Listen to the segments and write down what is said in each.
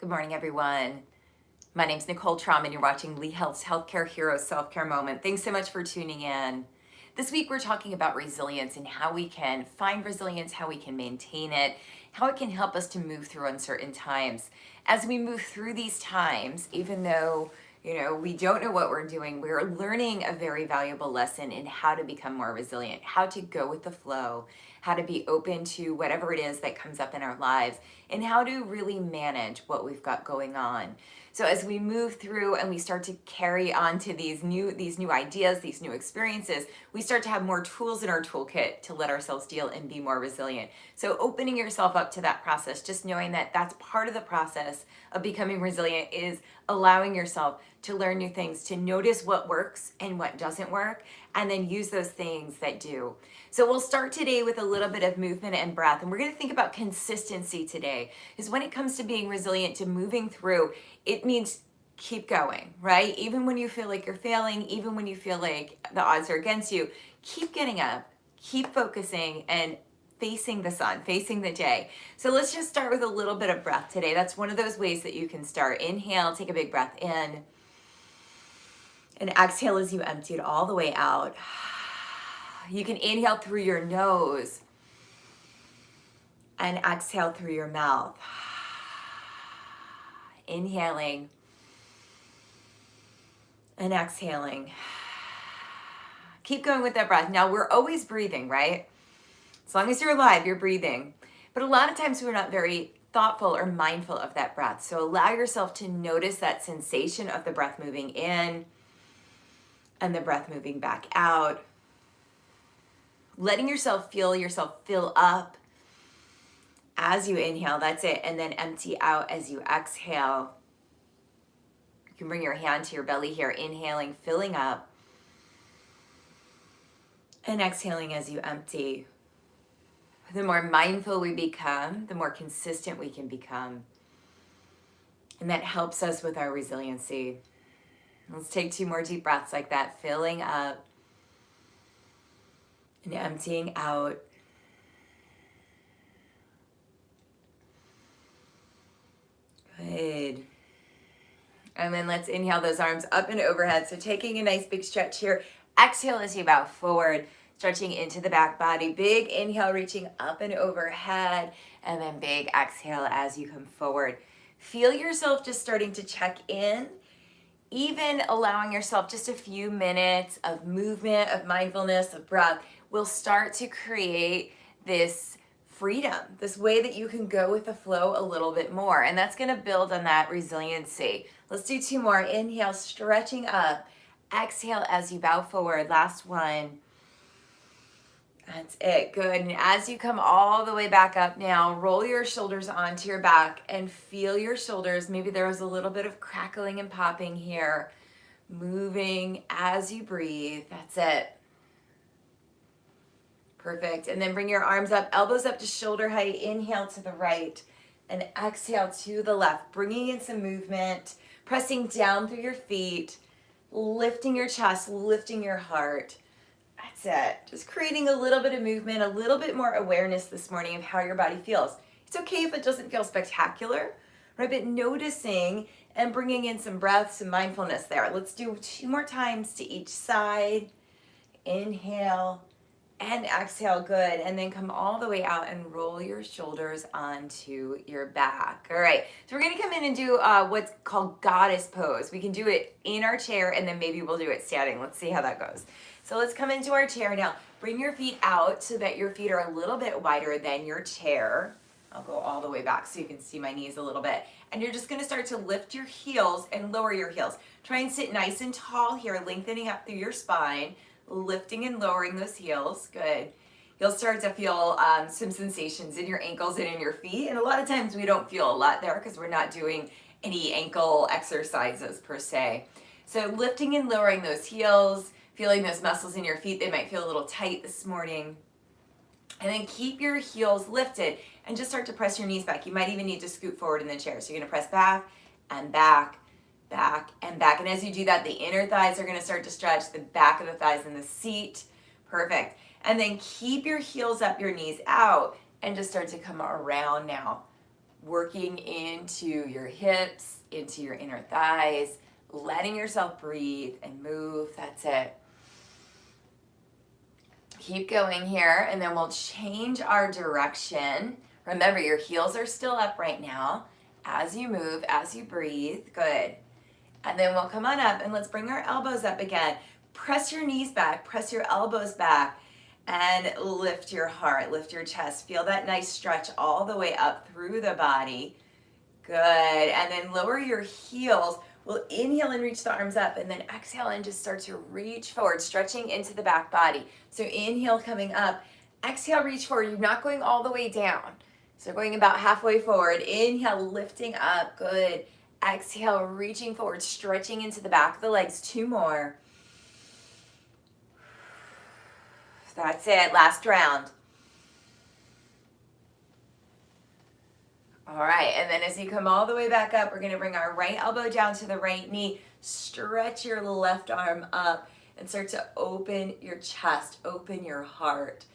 Good morning, everyone. My name's Nicole Traum, and you're watching Lee Health's Healthcare Heroes Self-Care Moment. Thanks so much for tuning in. This week, we're talking about resilience and how we can find resilience, how we can maintain it, how it can help us to move through uncertain times. As we move through these times, even though we don't know what we're doing, we're learning a very valuable lesson in how to become more resilient, how to go with the flow, how to be open to whatever it is that comes up in our lives, and how to really manage what we've got going on. So as we move through and we start to carry on to these new ideas, these new experiences, we start to have more tools in our toolkit to let ourselves deal and be more resilient. So opening yourself up to that process, just knowing that that's part of the process of becoming resilient, is allowing yourself to learn new things, to notice what works and what doesn't work, and then use those things that do. So we'll start today with a little bit of movement and breath, and we're going to think about consistency today. Because when it comes to being resilient, to moving through, it means keep going, right? Even when you feel like you're failing, even when you feel like the odds are against you, keep getting up, keep focusing, and facing the sun, facing the day. So let's just start with a little bit of breath today. That's one of those ways that you can start. Inhale, take a big breath in, and exhale as you empty it all the way out. You can inhale through your nose and exhale through your mouth. Inhaling and exhaling. Keep going with that breath. Now, we're always breathing, right? As long as you're alive, you're breathing. But a lot of times we're not very thoughtful or mindful of that breath. So allow yourself to notice that sensation of the breath moving in and the breath moving back out. Letting yourself fill up as you inhale, that's it, and then empty out as you exhale. You can bring your hand to your belly here, inhaling, filling up, and exhaling as you empty. The more mindful we become, the more consistent we can become. And that helps us with our resiliency. Let's take 2 more deep breaths like that, filling up and emptying out. Good. And then let's inhale those arms up and overhead. So taking a nice big stretch here. Exhale as you bow forward, stretching into the back body. Big inhale, reaching up and overhead. And then big exhale as you come forward. Feel yourself just starting to check in. Even allowing yourself just a few minutes of movement, of mindfulness, of breath will start to create this freedom, this way that you can go with the flow a little bit more. And that's going to build on that resiliency. Let's do 2 more. Inhale, stretching up. Exhale as you bow forward. Last one. That's it. Good. And as you come all the way back up now, roll your shoulders onto your back and feel your shoulders. Maybe there was a little bit of crackling and popping here. Moving as you breathe. That's it. Perfect. And then bring your arms up, elbows up to shoulder height. Inhale to the right and exhale to the left. Bringing in some movement, pressing down through your feet, lifting your chest, lifting your heart. That's it. Just creating a little bit of movement, a little bit more awareness this morning of how your body feels. It's okay if it doesn't feel spectacular, right? But noticing and bringing in some breath, some mindfulness there. Let's do 2 more times to each side. Inhale and exhale. Good. And then come all the way out and roll your shoulders onto your back. All right. So we're going to come in and do what's called goddess pose. We can do it in our chair, and then maybe we'll do it standing. Let's see how that goes. So let's come into our chair now. Bring your feet out so that your feet are a little bit wider than your chair. I'll go all the way back so you can see my knees a little bit. And you're just going to start to lift your heels and lower your heels. Try and sit nice and tall here, lengthening up through your spine, lifting and lowering those heels. Good. You'll start to feel some sensations in your ankles and in your feet. And a lot of times we don't feel a lot there because we're not doing any ankle exercises per se. So lifting and lowering those heels, feeling those muscles in your feet. They might feel a little tight this morning. And then keep your heels lifted and just start to press your knees back. You might even need to scoot forward in the chair. So you're going to press back and back, back and back. And as you do that, the inner thighs are going to start to stretch, the back of the thighs in the seat. Perfect. And then keep your heels up, your knees out, and just start to come around now. working into your hips, into your inner thighs, letting yourself breathe and move. That's it. Keep going here, and then we'll change our direction. Remember, your heels are still up right now. As you move, as you breathe, good. And then we'll come on up, and let's bring our elbows up again. Press your knees back, press your elbows back, and lift your heart, lift your chest. Feel that nice stretch all the way up through the body. Good, and then lower your heels. We'll inhale and reach the arms up, and then exhale and just start to reach forward, stretching into the back body. So inhale, coming up. Exhale, reach forward. You're not going all the way down. So going about halfway forward. Inhale, lifting up. Good. Exhale, reaching forward, stretching into the back of the legs. 2 more. That's it. Last round. All right, and then as you come all the way back up, we're going to bring our right elbow down to the right knee, stretch your left arm up, and start to open your chest, open your heart.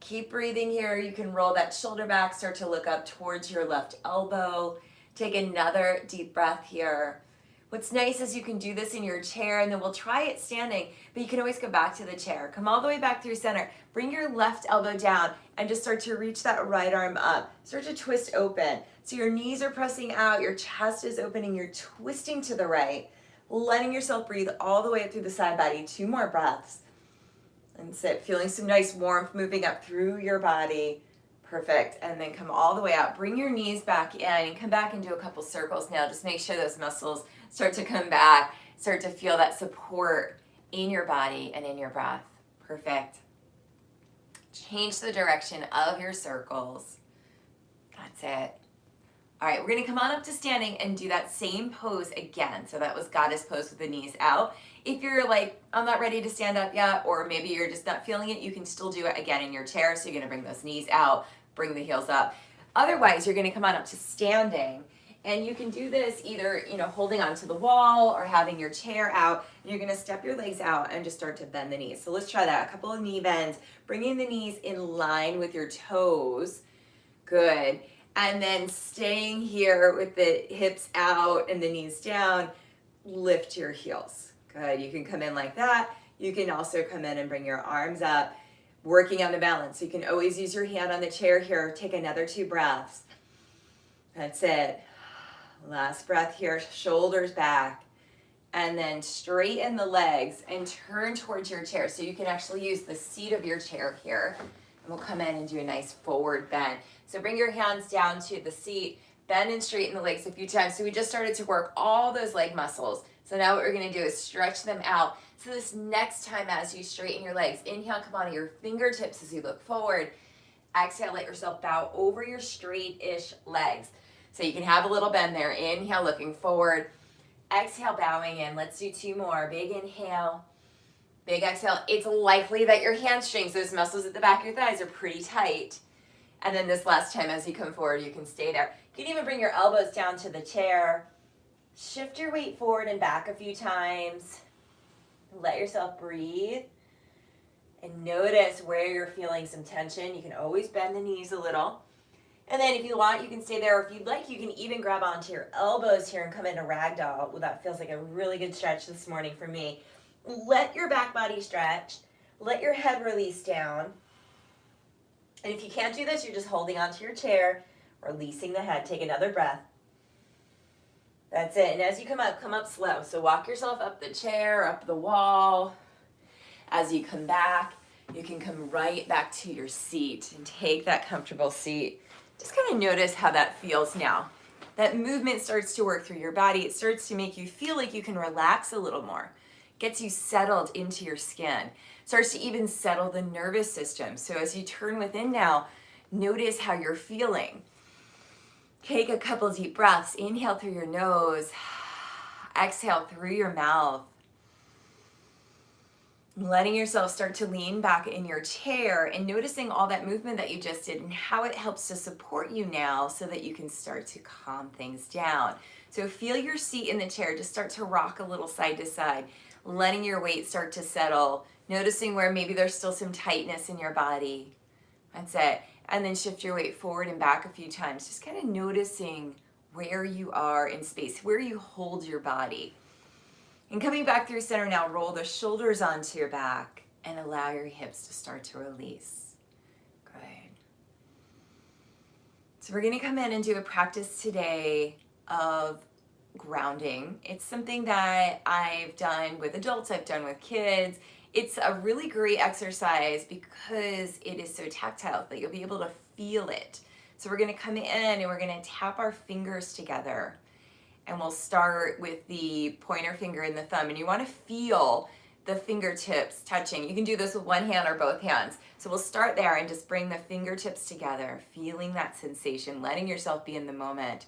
Keep breathing here. You can roll that shoulder back, start to look up towards your left elbow. Take another deep breath here. What's nice is you can do this in your chair, and then we'll try it standing, but you can always go back to the chair. Come all the way back through center. Bring your left elbow down and just start to reach that right arm up. Start to twist open. So your knees are pressing out, your chest is opening, you're twisting to the right, letting yourself breathe all the way up through the side body. 2 more breaths. And sit, feeling some nice warmth moving up through your body. Perfect. And then come all the way out. Bring your knees back in and come back and do a couple circles now. Just make sure those muscles start to come back. Start to feel that support in your body and in your breath. Perfect. Change the direction of your circles. That's it. All right, we're gonna come on up to standing and do that same pose again. So that was goddess pose with the knees out. If you're like, I'm not ready to stand up yet, or maybe you're just not feeling it, you can still do it again in your chair. So you're gonna bring those knees out, bring the heels up. Otherwise, you're gonna come on up to standing, and you can do this either, holding onto the wall or having your chair out. And you're gonna step your legs out and just start to bend the knees. So let's try that. A couple of knee bends, bringing the knees in line with your toes. Good. And then staying here with the hips out and the knees down, lift your heels. Good, you can come in like that. You can also come in and bring your arms up, working on the balance. You can always use your hand on the chair here. Take another 2 breaths. That's it. Last breath here, shoulders back. And then straighten the legs and turn towards your chair. So you can actually use the seat of your chair here. And we'll come in and do a nice forward bend. So bring your hands down to the seat, bend and straighten the legs a few times. So we just started to work all those leg muscles. So now what we're gonna do is stretch them out. So this next time as you straighten your legs, inhale, come onto your fingertips as you look forward. Exhale, let yourself bow over your straight-ish legs. So you can have a little bend there. Inhale, looking forward. Exhale, bowing in. Let's do 2 more. Big inhale, big exhale. It's likely that your hamstrings, those muscles at the back of your thighs, are pretty tight. And then this last time as you come forward, you can stay there. You can even bring your elbows down to the chair. Shift your weight forward and back a few times. Let yourself breathe. And notice where you're feeling some tension. You can always bend the knees a little. And then if you want, you can stay there. Or if you'd like, you can even grab onto your elbows here and come into ragdoll. Well, that feels like a really good stretch this morning for me. Let your back body stretch. Let your head release down. And if you can't do this, you're just holding onto your chair, releasing the head. Take another breath. That's it. And as you come up slow. So walk yourself up the chair, up the wall. As you come back, you can come right back to your seat and take that comfortable seat. Just kind of notice how that feels now. That movement starts to work through your body. It starts to make you feel like you can relax a little more. Gets you settled into your skin. Starts to even settle the nervous system. So as you turn within now, notice how you're feeling. Take a couple deep breaths. Inhale through your nose. Exhale through your mouth. Letting yourself start to lean back in your chair and noticing all that movement that you just did and how it helps to support you now so that you can start to calm things down. So feel your seat in the chair. Just start to rock a little side to side, letting your weight start to settle, noticing where maybe there's still some tightness in your body. That's it. And then shift your weight forward and back a few times, just kind of noticing where you are in space, where you hold your body. And coming back through center now, roll the shoulders onto your back and allow your hips to start to release. Good. So we're gonna come in and do a practice today of grounding. It's something that I've done with adults, I've done with kids. It's a really great exercise because it is so tactile that you'll be able to feel it. So we're gonna come in and we're gonna tap our fingers together. And we'll start with the pointer finger and the thumb. And you wanna feel the fingertips touching. You can do this with one hand or both hands. So we'll start there and just bring the fingertips together, feeling that sensation, letting yourself be in the moment.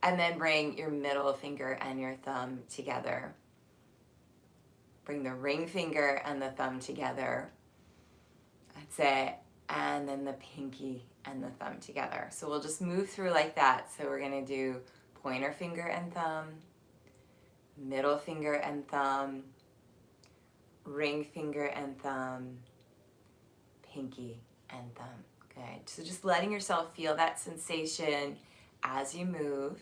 And then bring your middle finger and your thumb together. Bring the ring finger and the thumb together. That's it. And then the pinky and the thumb together. So we'll just move through like that. So we're gonna do pointer finger and thumb, middle finger and thumb, ring finger and thumb, pinky and thumb. Good. So just letting yourself feel that sensation as you move.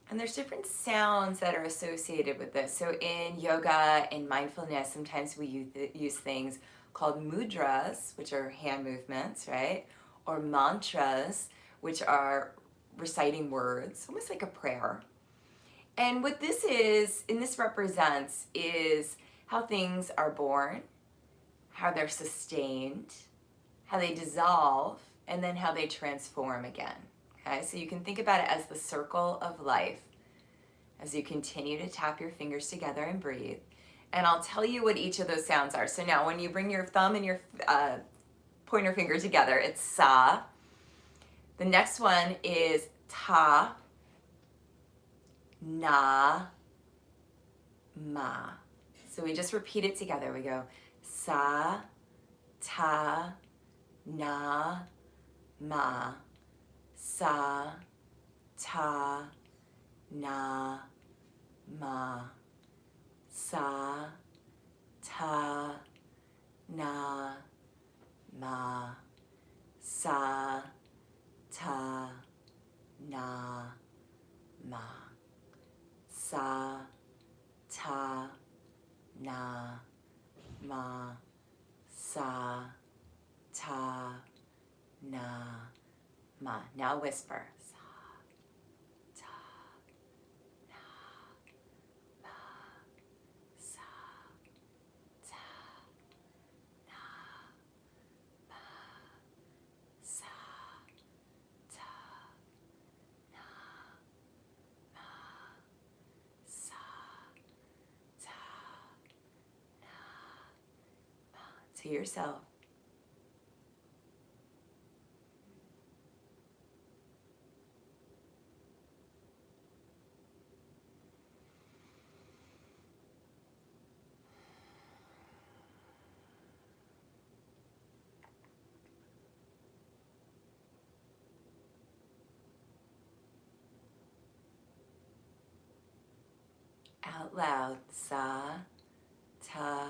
And there's different sounds that are associated with this. So in yoga and mindfulness, sometimes we use things called mudras, which are hand movements, right? Or mantras, which are reciting words, almost like a prayer. And what this is, and this represents, is how things are born, how they're sustained, how they dissolve, and then how they transform again. Okay, so you can think about it as the circle of life as you continue to tap your fingers together and breathe. And I'll tell you what each of those sounds are. So now when you bring your thumb and your pointer finger together, it's sa. The next one is ta, na, ma. So we just repeat it together. We go sa, ta, na, ma. Sa, ta, na, ma. Sa, ta, na, ma. Sa, ta, na, ma. Sa, ta, na, ma. Sa, ta, na, ma. Now whisper. Sa, ta, na, ma. Sa, ta, na, ma. Sa, ta, na, ma. Sa, ta, na, ma. To yourself. Out loud. Sa, ta,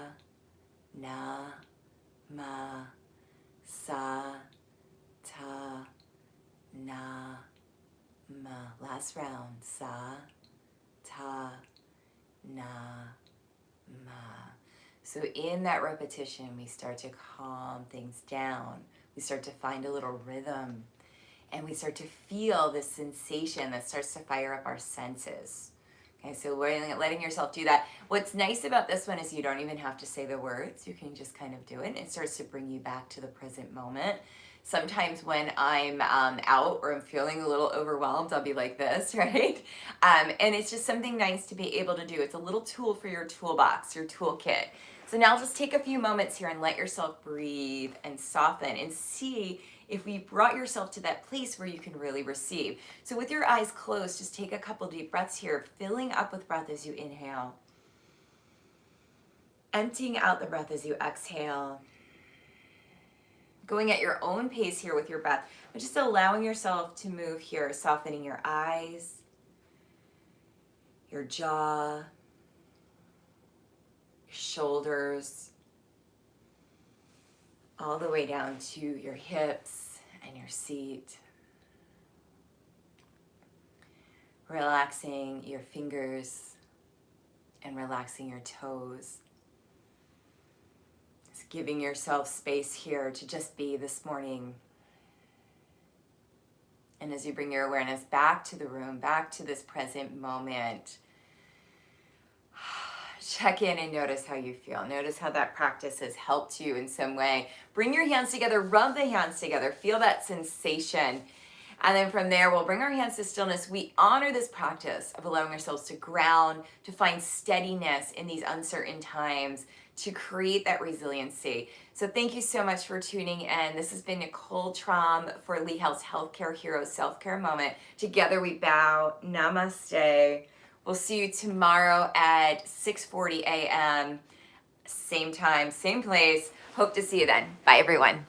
na, ma. Sa, ta, na, ma. Last round. Sa, ta, na, ma. So in that repetition, we start to calm things down. We start to find a little rhythm. And we start to feel this sensation that starts to fire up our senses. Okay, so we're letting yourself do that. What's nice about this one is you don't even have to say the words. You can just kind of do it. And it starts to bring you back to the present moment. Sometimes when I'm out or I'm feeling a little overwhelmed, I'll be like this, right? And it's just something nice to be able to do. It's a little tool for your toolbox, your toolkit. So now just take a few moments here and let yourself breathe and soften and see if we brought yourself to that place where you can really receive. So with your eyes closed, just take a couple deep breaths here, filling up with breath as you inhale. Emptying out the breath as you exhale. Going at your own pace here with your breath, but just allowing yourself to move here, softening your eyes, your jaw, your shoulders, all the way down to your hips and your seat. Relaxing your fingers and relaxing your toes. Just giving yourself space here to just be this morning. And as you bring your awareness back to the room, back to this present moment, check in and notice how you feel. Notice how that practice has helped you in some way. Bring your hands together, rub the hands together, feel that sensation. And then from there, we'll bring our hands to stillness. We honor this practice of allowing ourselves to ground, to find steadiness in these uncertain times, to create that resiliency. So thank you so much for tuning in. This has been Nicole Traum for Lee Health's Healthcare Heroes Self-Care Moment. Together we bow. Namaste. We'll see you tomorrow at 6:40 a.m. Same time, same place. Hope to see you then. Bye, everyone.